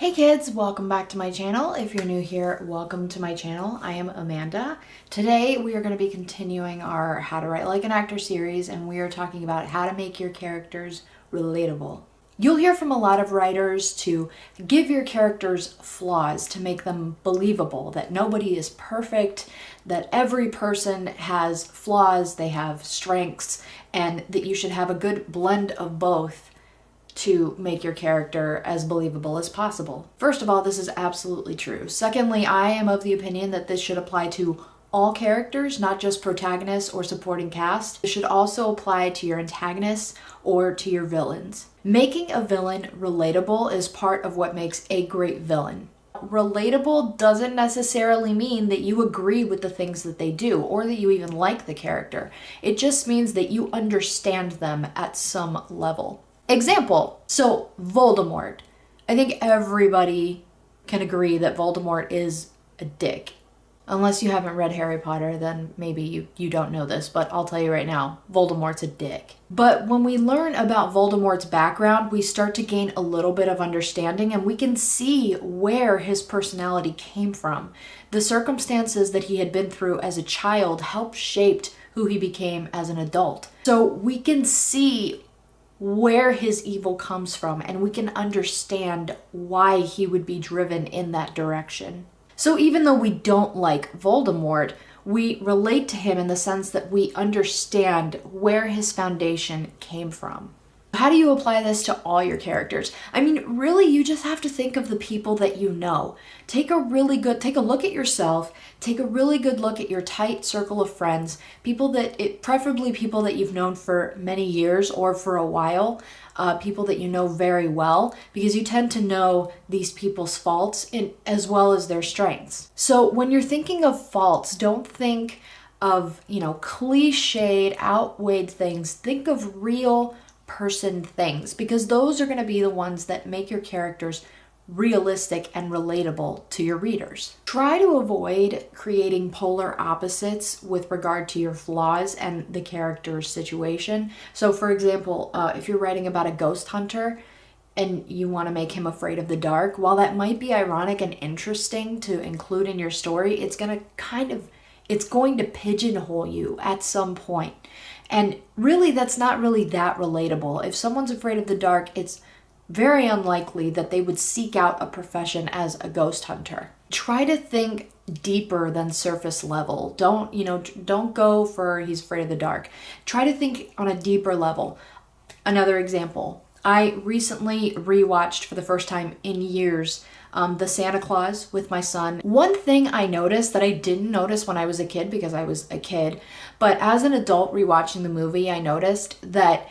Hey kids, welcome back to my channel. If you're new here, welcome to my channel. I am Amanda. Today we are going to be continuing our How to Write Like an Actor series, and we are talking about how to make your characters relatable. You'll hear from a lot of writers to give your characters flaws to make them believable, that nobody is perfect, that every person has flaws, they have strengths, and that you should have a good blend of both to make your character as believable as possible. First of all, this is absolutely true. Secondly, I am of the opinion that this should apply to all characters, not just protagonists or supporting cast. It should also apply to your antagonists or to your villains. Making a villain relatable is part of what makes a great villain. Relatable doesn't necessarily mean that you agree with the things that they do or that you even like the character. It just means that you understand them at some level. Example, so Voldemort. I think everybody can agree that Voldemort is a dick. Unless you haven't read Harry Potter, then maybe you don't know this, but I'll tell you right now, Voldemort's a dick. But when we learn about Voldemort's background, we start to gain a little bit of understanding and we can see where his personality came from. The circumstances that he had been through as a child helped shape who he became as an adult. So we can see where his evil comes from, and we can understand why he would be driven in that direction. So even though we don't like Voldemort, we relate to him in the sense that we understand where his foundation came from. How do you apply this to all your characters? I mean, really, you just have to think of the people that you know. Take a look at yourself, take a really good look at your tight circle of friends, preferably people that you've known for many years or for a while, people that you know very well, because you tend to know these people's faults as well as their strengths. So when you're thinking of faults, don't think of, cliched, outweighed things. Think of real person things, because those are going to be the ones that make your characters realistic and relatable to your readers. Try to avoid creating polar opposites with regard to your flaws and the character's situation. So for example, if you're writing about a ghost hunter and you want to make him afraid of the dark, while that might be ironic and interesting to include in your story, it's going to pigeonhole you at some point. And really, that's not really that relatable. If someone's afraid of the dark, it's very unlikely that they would seek out a profession as a ghost hunter. Try to think deeper than surface level. Don't go for he's afraid of the dark. Try to think on a deeper level. Another example, I recently rewatched for the first time in years the Santa Claus with my son. One thing I noticed that I didn't notice when I was a kid, because I was a kid, but as an adult rewatching the movie, I noticed that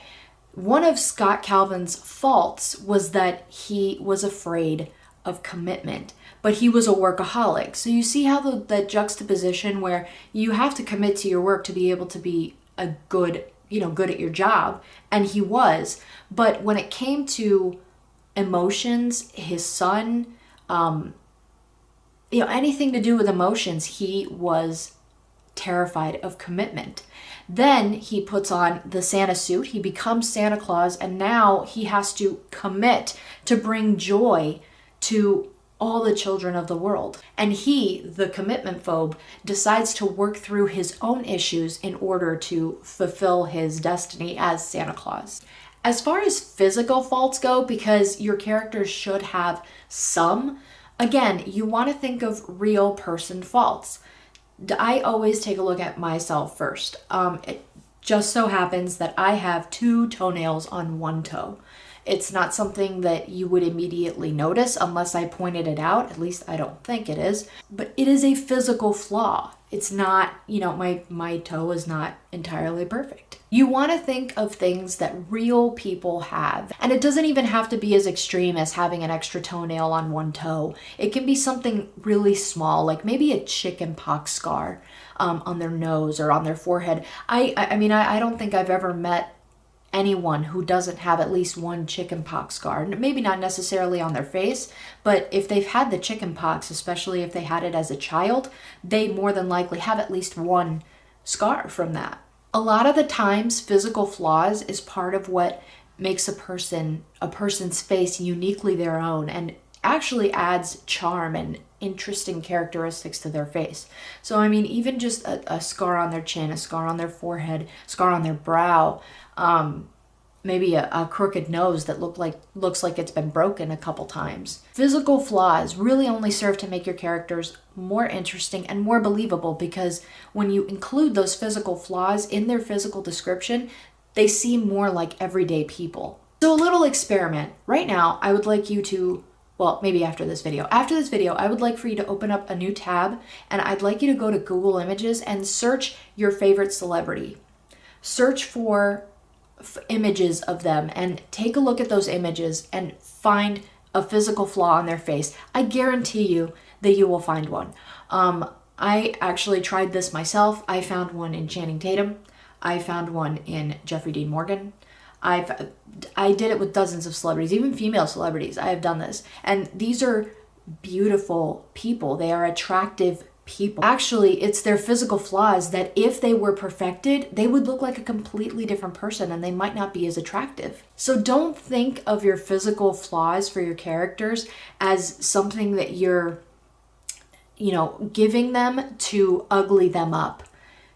one of Scott Calvin's faults was that he was afraid of commitment, but he was a workaholic. So you see how the juxtaposition where you have to commit to your work to be able to be good at your job, and he was. But when it came to emotions, his son, anything to do with emotions, he was terrified of commitment. Then he puts on the Santa suit, he becomes Santa Claus, and now he has to commit to bring joy to all the children of the world. And he, the commitment phobe, decides to work through his own issues in order to fulfill his destiny as Santa Claus. As far as physical faults go, because your characters should have some, again, you want to think of real person faults. I always take a look at myself first. It just so happens that I have 2 toenails on one toe. It's not something that you would immediately notice unless I pointed it out. At least I don't think it is. But it is a physical flaw. It's not, my toe is not entirely perfect. You want to think of things that real people have. And it doesn't even have to be as extreme as having an extra toenail on one toe. It can be something really small, like maybe a chicken pox scar on their nose or on their forehead. I don't think I've ever met anyone who doesn't have at least one chicken pox scar. Maybe not necessarily on their face, but if they've had the chicken pox, especially if they had it as a child, they more than likely have at least one scar from that. A lot of the times, physical flaws is part of what makes a person's face uniquely their own, and actually adds charm and interesting characteristics to their face. So I mean, even just a scar on their chin, a scar on their forehead, scar on their brow, maybe a crooked nose that looks like it's been broken a couple times. Physical flaws really only serve to make your characters more interesting and more believable, because when you include those physical flaws in their physical description, they seem more like everyday people. So a little experiment. Right now, I would like you to, well, maybe after this video. After this video, I would like for you to open up a new tab, and I'd like you to go to Google Images and search your favorite celebrity. Search for images of them and take a look at those images and find a physical flaw on their face. I guarantee you that you will find one. I actually tried this myself. I found one in Channing Tatum. I found one in Jeffrey Dean Morgan. I did it with dozens of celebrities, even female celebrities. I have done this. And these are beautiful people. They are attractive people. Actually, it's their physical flaws that if they were perfected, they would look like a completely different person and they might not be as attractive. So don't think of your physical flaws for your characters as something that you're, giving them to ugly them up.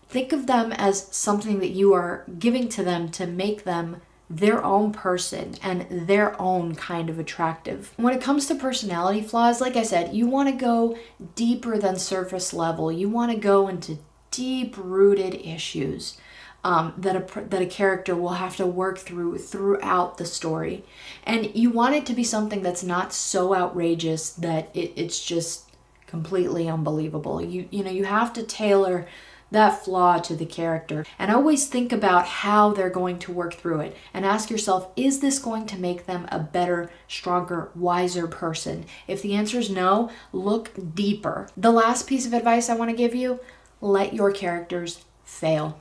Think of them as something that you are giving to them to make them their own person and their own kind of attractive. When it comes to personality flaws, like I said, you want to go deeper than surface level. You want to go into deep-rooted issues that a character will have to work throughout the story. And you want it to be something that's not so outrageous that it's just completely unbelievable. You have to tailor that flaw to the character, and always think about how they're going to work through it, and ask yourself, is this going to make them a better, stronger, wiser person? If the answer is no, look deeper. The last piece of advice I want to give you: let your characters fail.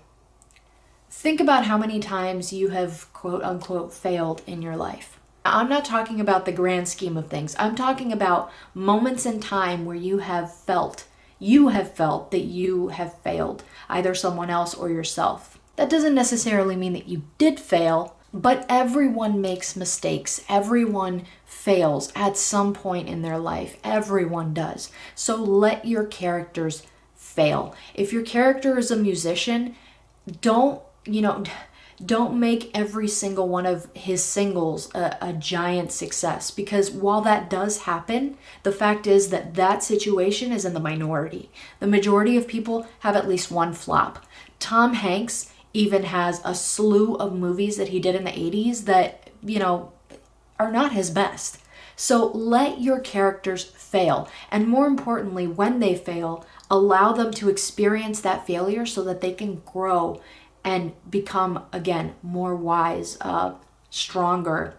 Think about how many times you have quote unquote failed in your life. I'm not talking about the grand scheme of things. I'm talking about moments in time where you have felt that you have failed, either someone else or yourself. That doesn't necessarily mean that you did fail, but everyone makes mistakes. Everyone fails at some point in their life. Everyone does. So let your characters fail. If your character is a musician, don't make every single one of his singles a giant success, because while that does happen, the fact is that situation is in the minority. The majority of people have at least one flop. Tom Hanks even has a slew of movies that he did in the 80s that, are not his best. So let your characters fail. And more importantly, when they fail, allow them to experience that failure so that they can grow and become, again, more wise, stronger.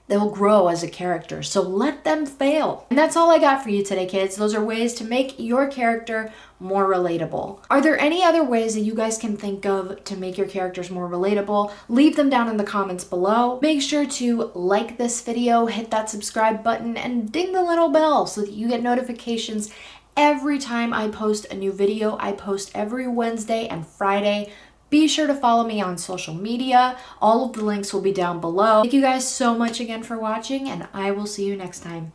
They'll grow as a character. So let them fail. And that's all I got for you today, kids. Those are ways to make your character more relatable. Are there any other ways that you guys can think of to make your characters more relatable? Leave them down in the comments below. Make sure to like this video, hit that subscribe button, and ding the little bell so that you get notifications every time I post a new video. I post every Wednesday and Friday. Be sure to follow me on social media. All of the links will be down below. Thank you guys so much again for watching, and I will see you next time.